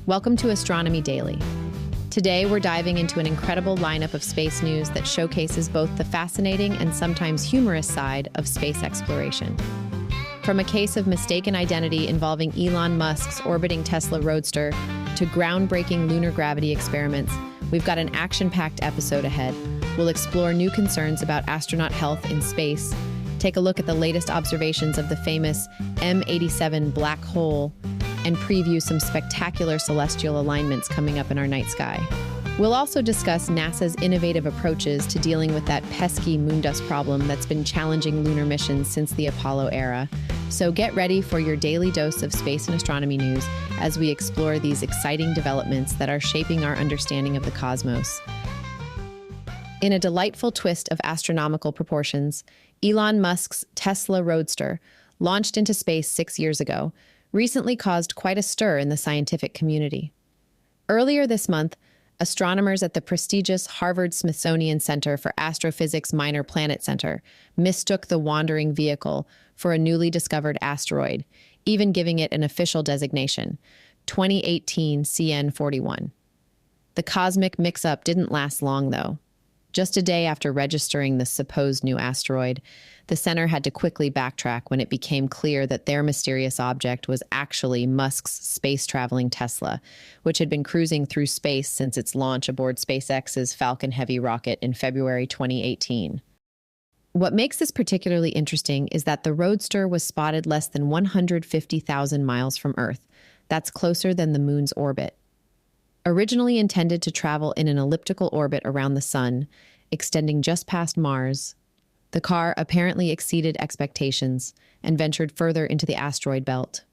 Welcome to Astronomy Daily. Today, we're diving into an incredible lineup of space news that showcases both the fascinating and sometimes humorous side of space exploration. From a case of mistaken identity involving Elon Musk's orbiting Tesla Roadster to groundbreaking lunar gravity experiments, we've got an action-packed episode ahead. We'll explore new concerns about astronaut health in space, take a look at the latest observations of the famous M87 black hole, and preview some spectacular celestial alignments coming up in our night sky. We'll also discuss NASA's innovative approaches to dealing with that pesky moondust problem that's been challenging lunar missions since the Apollo era. So get ready for your daily dose of space and astronomy news as we explore these exciting developments that are shaping our understanding of the cosmos. In a delightful twist of astronomical proportions, Elon Musk's Tesla Roadster, launched into space 6 years ago, recently caused quite a stir in the scientific community. Earlier this month, astronomers at the prestigious Harvard-Smithsonian Center for Astrophysics Minor Planet Center mistook the wandering vehicle for a newly discovered asteroid, even giving it an official designation, 2018 CN41. The cosmic mix-up didn't last long, though. Just a day after registering the supposed new asteroid, the center had to quickly backtrack when it became clear that their mysterious object was actually Musk's space-traveling Tesla, which had been cruising through space since its launch aboard SpaceX's Falcon Heavy rocket in February 2018. What makes this particularly interesting is that the Roadster was spotted less than 150,000 miles from Earth. That's closer than the Moon's orbit. Originally intended to travel in an elliptical orbit around the Sun, extending just past Mars, the car apparently exceeded expectations and ventured further into the asteroid belt.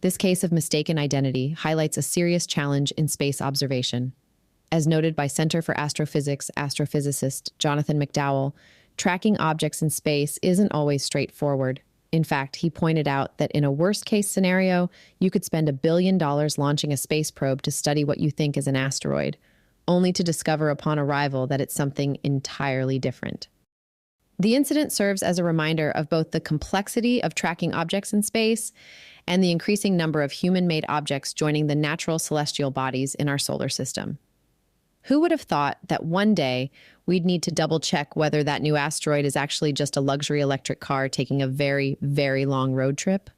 This case of mistaken identity highlights a serious challenge in space observation. As noted by Center for Astrophysics astrophysicist Jonathan McDowell, tracking objects in space isn't always straightforward. In fact, he pointed out that in a worst-case scenario, you could spend $1 billion launching a space probe to study what you think is an asteroid, only to discover upon arrival that it's something entirely different. The incident serves as a reminder of both the complexity of tracking objects in space and the increasing number of human-made objects joining the natural celestial bodies in our solar system. Who would have thought that one day we'd need to double-check whether that new asteroid is actually just a luxury electric car taking a very, very long road trip?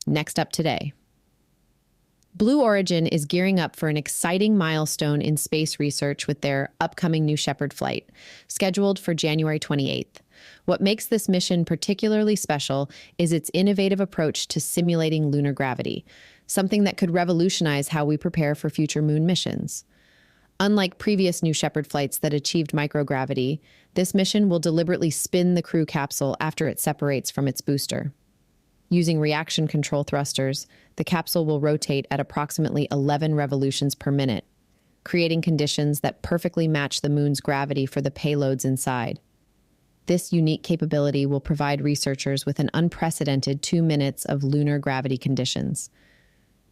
Next up today. Blue Origin is gearing up for an exciting milestone in space research with their upcoming new Shepard flight, scheduled for January 28th. What makes this mission particularly special is its innovative approach to simulating lunar gravity, something that could revolutionize how we prepare for future moon missions. Unlike previous New Shepard flights that achieved microgravity, this mission will deliberately spin the crew capsule after it separates from its booster. Using reaction control thrusters, the capsule will rotate at approximately 11 revolutions per minute, creating conditions that perfectly match the moon's gravity for the payloads inside. This unique capability will provide researchers with an unprecedented 2 minutes of lunar gravity conditions.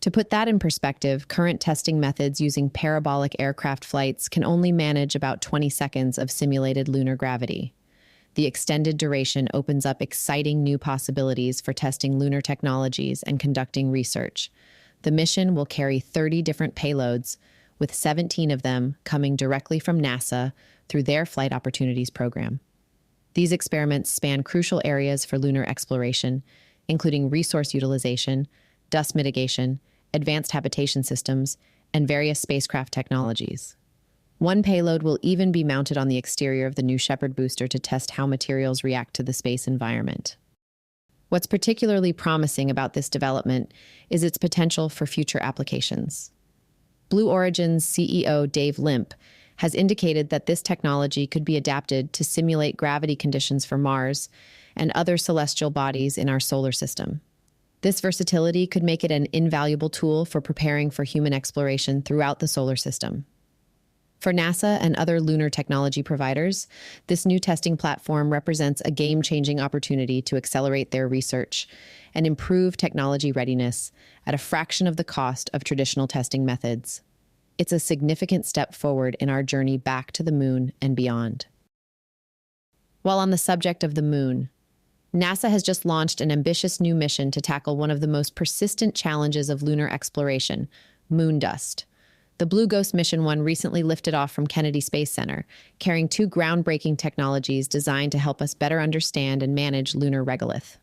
To put that in perspective, current testing methods using parabolic aircraft flights can only manage about 20 seconds of simulated lunar gravity. The extended duration opens up exciting new possibilities for testing lunar technologies and conducting research. The mission will carry 30 different payloads, with 17 of them coming directly from NASA through their Flight Opportunities program. These experiments span crucial areas for lunar exploration, including resource utilization, dust mitigation, advanced habitation systems, and various spacecraft technologies. One payload will even be mounted on the exterior of the new Shepard booster to test how materials react to the space environment. What's particularly promising about this development is its potential for future applications. Blue Origin's CEO Dave Limp has indicated that this technology could be adapted to simulate gravity conditions for Mars and other celestial bodies in our solar system. This versatility could make it an invaluable tool for preparing for human exploration throughout the solar system. For NASA and other lunar technology providers, this new testing platform represents a game-changing opportunity to accelerate their research and improve technology readiness at a fraction of the cost of traditional testing methods. It's a significant step forward in our journey back to the moon and beyond. While on the subject of the moon, NASA has just launched an ambitious new mission to tackle one of the most persistent challenges of lunar exploration, moon dust. The Blue Ghost Mission 1 recently lifted off from Kennedy Space Center, carrying two groundbreaking technologies designed to help us better understand and manage lunar regolith.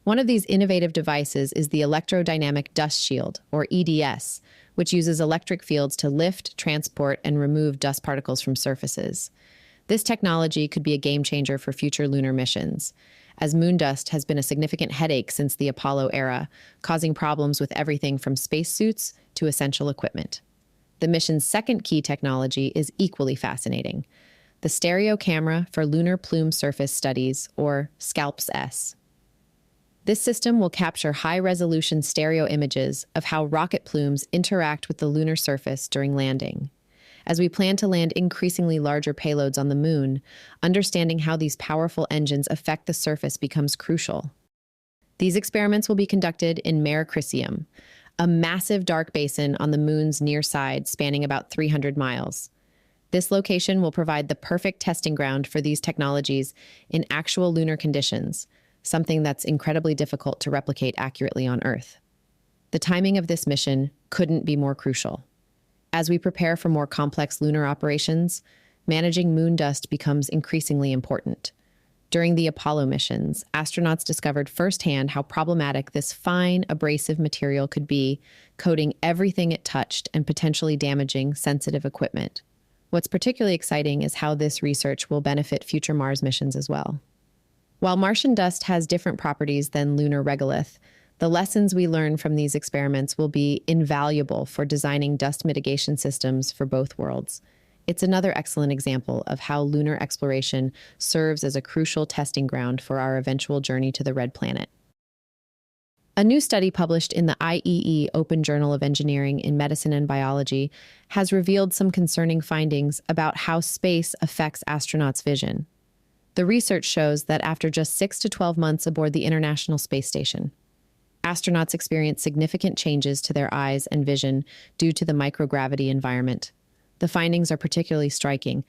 One of these innovative devices is the Electrodynamic Dust Shield, or EDS, which uses electric fields to lift, transport, and remove dust particles from surfaces. This technology could be a game changer for future lunar missions, as moon dust has been a significant headache since the Apollo era, causing problems with everything from spacesuits to essential equipment. The mission's second key technology is equally fascinating: the stereo camera for lunar plume surface studies, or SCALPS-S. This system will capture high-resolution stereo images of how rocket plumes interact with the lunar surface during landing. As we plan to land increasingly larger payloads on the moon, understanding how these powerful engines affect the surface becomes crucial. These experiments will be conducted in Mare Crisium, a massive dark basin on the moon's near side spanning about 300 miles. This location will provide the perfect testing ground for these technologies in actual lunar conditions, something that's incredibly difficult to replicate accurately on Earth. The timing of this mission couldn't be more crucial. As we prepare for more complex lunar operations, managing moon dust becomes increasingly important. During the Apollo missions, astronauts discovered firsthand how problematic this fine, abrasive material could be, coating everything it touched and potentially damaging sensitive equipment. What's particularly exciting is how this research will benefit future Mars missions as well. While Martian dust has different properties than lunar regolith, the lessons we learn from these experiments will be invaluable for designing dust mitigation systems for both worlds. It's another excellent example of how lunar exploration serves as a crucial testing ground for our eventual journey to the Red Planet. A new study published in the IEE Open Journal of Engineering in Medicine and Biology has revealed some concerning findings about how space affects astronauts' vision. The research shows that after just 6 to 12 months aboard the International Space Station, astronauts experience significant changes to their eyes and vision due to the microgravity environment. The findings are particularly striking.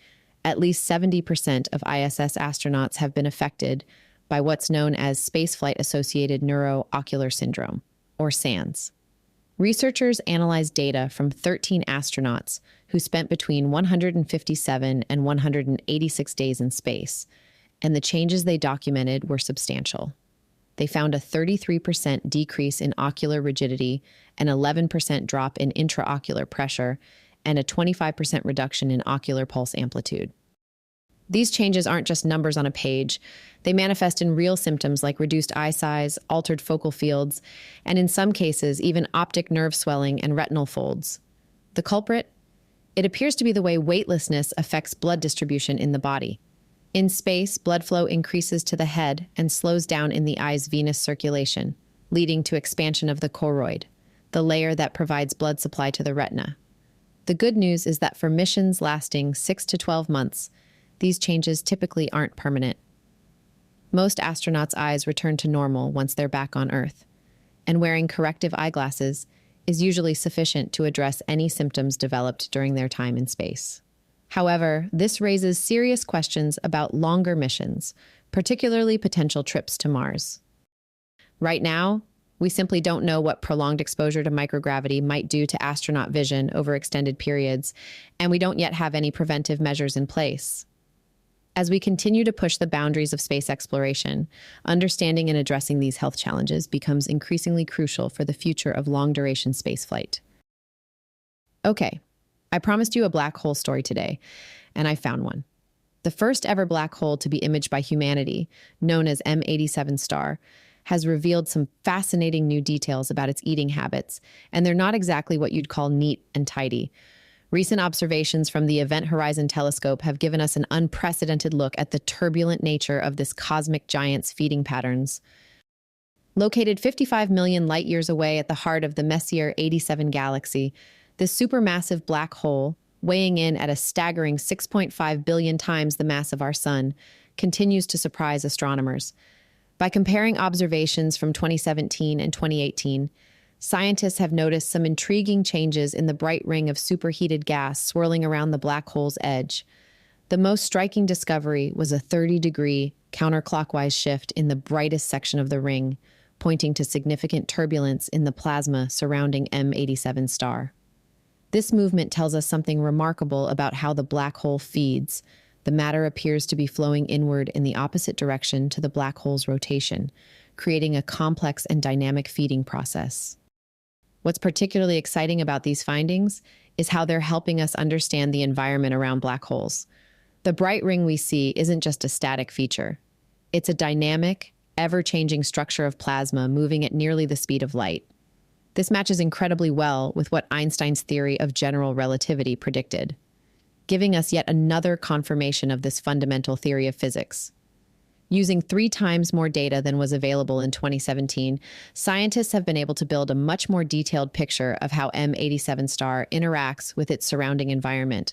At least 70% of ISS astronauts have been affected by what's known as spaceflight-associated neuro-ocular syndrome, or SANS. Researchers analyzed data from 13 astronauts who spent between 157 and 186 days in space, and the changes they documented were substantial. They found a 33% decrease in ocular rigidity, an 11% drop in intraocular pressure, and a 25% reduction in ocular pulse amplitude. These changes aren't just numbers on a page. They manifest in real symptoms like reduced eye size, altered focal fields, and in some cases, even optic nerve swelling and retinal folds. The culprit? It appears to be the way weightlessness affects blood distribution in the body. In space, blood flow increases to the head and slows down in the eye's venous circulation, leading to expansion of the choroid, the layer that provides blood supply to the retina. The good news is that for missions lasting 6 to 12 months, these changes typically aren't permanent. Most astronauts' eyes return to normal once they're back on Earth, and wearing corrective eyeglasses is usually sufficient to address any symptoms developed during their time in space. However, this raises serious questions about longer missions, particularly potential trips to Mars. Right now, we simply don't know what prolonged exposure to microgravity might do to astronaut vision over extended periods, and we don't yet have any preventive measures in place. As we continue to push the boundaries of space exploration, understanding and addressing these health challenges becomes increasingly crucial for the future of long-duration spaceflight. Okay. I promised you a black hole story today, and I found one. The first ever black hole to be imaged by humanity, known as M87 star, has revealed some fascinating new details about its eating habits, and they're not exactly what you'd call neat and tidy. Recent observations from the Event Horizon Telescope have given us an unprecedented look at the turbulent nature of this cosmic giant's feeding patterns. Located 55 million light-years away at the heart of the Messier 87 galaxy, this supermassive black hole, weighing in at a staggering 6.5 billion times the mass of our sun, continues to surprise astronomers. By comparing observations from 2017 and 2018, scientists have noticed some intriguing changes in the bright ring of superheated gas swirling around the black hole's edge. The most striking discovery was a 30-degree counterclockwise shift in the brightest section of the ring, pointing to significant turbulence in the plasma surrounding M87 star. This movement tells us something remarkable about how the black hole feeds. The matter appears to be flowing inward in the opposite direction to the black hole's rotation, creating a complex and dynamic feeding process. What's particularly exciting about these findings is how they're helping us understand the environment around black holes. The bright ring we see isn't just a static feature. It's a dynamic, ever-changing structure of plasma moving at nearly the speed of light. This matches incredibly well with what Einstein's theory of general relativity predicted, giving us yet another confirmation of this fundamental theory of physics. Using 3 times more data than was available in 2017, scientists have been able to build a much more detailed picture of how M87 star interacts with its surrounding environment.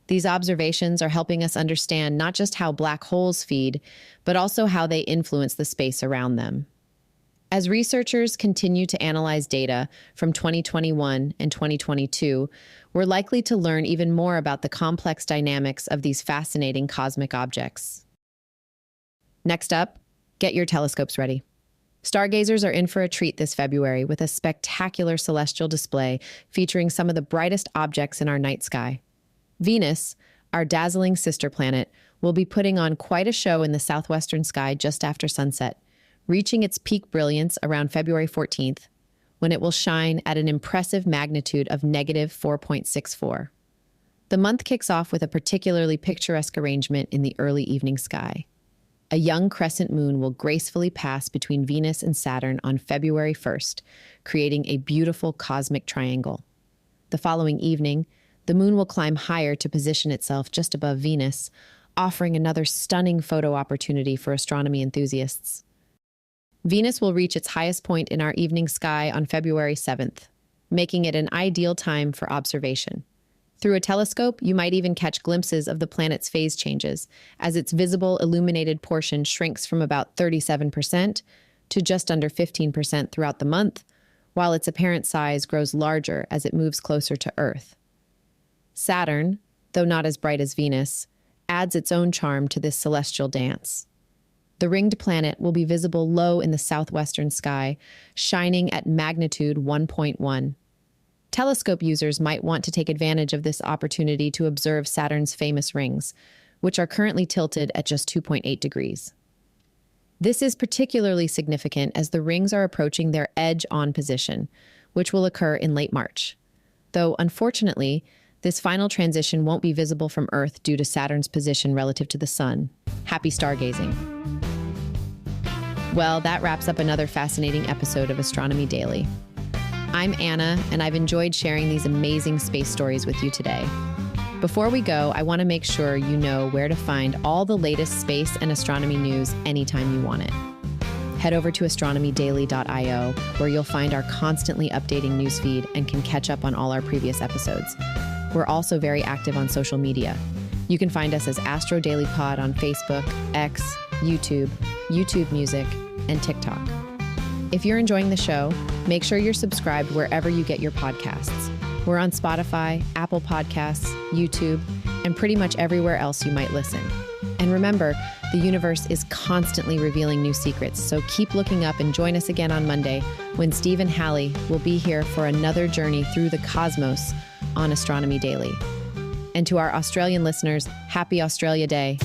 These observations are helping us understand not just how black holes feed, but also how they influence the space around them. As researchers continue to analyze data from 2021 and 2022, we're likely to learn even more about the complex dynamics of these fascinating cosmic objects. Next up, get your telescopes ready. Stargazers are in for a treat this February with a spectacular celestial display featuring some of the brightest objects in our night sky. Venus, our dazzling sister planet, will be putting on quite a show in the southwestern sky just after sunset, reaching its peak brilliance around February 14th, when it will shine at an impressive magnitude of -4.64. The month kicks off with a particularly picturesque arrangement in the early evening sky. A young crescent moon will gracefully pass between Venus and Saturn on February 1st, creating a beautiful cosmic triangle. The following evening, the moon will climb higher to position itself just above Venus, offering another stunning photo opportunity for astronomy enthusiasts. Venus will reach its highest point in our evening sky on February 7th, making it an ideal time for observation. Through a telescope, you might even catch glimpses of the planet's phase changes, as its visible illuminated portion shrinks from about 37% to just under 15% throughout the month, while its apparent size grows larger as it moves closer to Earth. Saturn, though not as bright as Venus, adds its own charm to this celestial dance. The ringed planet will be visible low in the southwestern sky, shining at magnitude 1.1. Telescope users might want to take advantage of this opportunity to observe Saturn's famous rings, which are currently tilted at just 2.8 degrees. This is particularly significant as the rings are approaching their edge-on position, which will occur in late March. Though, unfortunately, this final transition won't be visible from Earth due to Saturn's position relative to the Sun. Happy stargazing. Well, that wraps up another fascinating episode of Astronomy Daily. I'm Anna, and I've enjoyed sharing these amazing space stories with you today. Before we go, I want to make sure you know where to find all the latest space and astronomy news anytime you want it. Head over to astronomydaily.io, where you'll find our constantly updating newsfeed and can catch up on all our previous episodes. We're also very active on social media. You can find us as Astro Daily Pod on Facebook, X, YouTube, YouTube Music, and TikTok. If you're enjoying the show, make sure you're subscribed wherever you get your podcasts. We're on Spotify, Apple Podcasts, YouTube, and pretty much everywhere else you might listen. And remember, the universe is constantly revealing new secrets, so keep looking up and join us again on Monday when Steve and Hallie will be here for another journey through the cosmos on Astronomy Daily. And to our Australian listeners, happy Australia Day.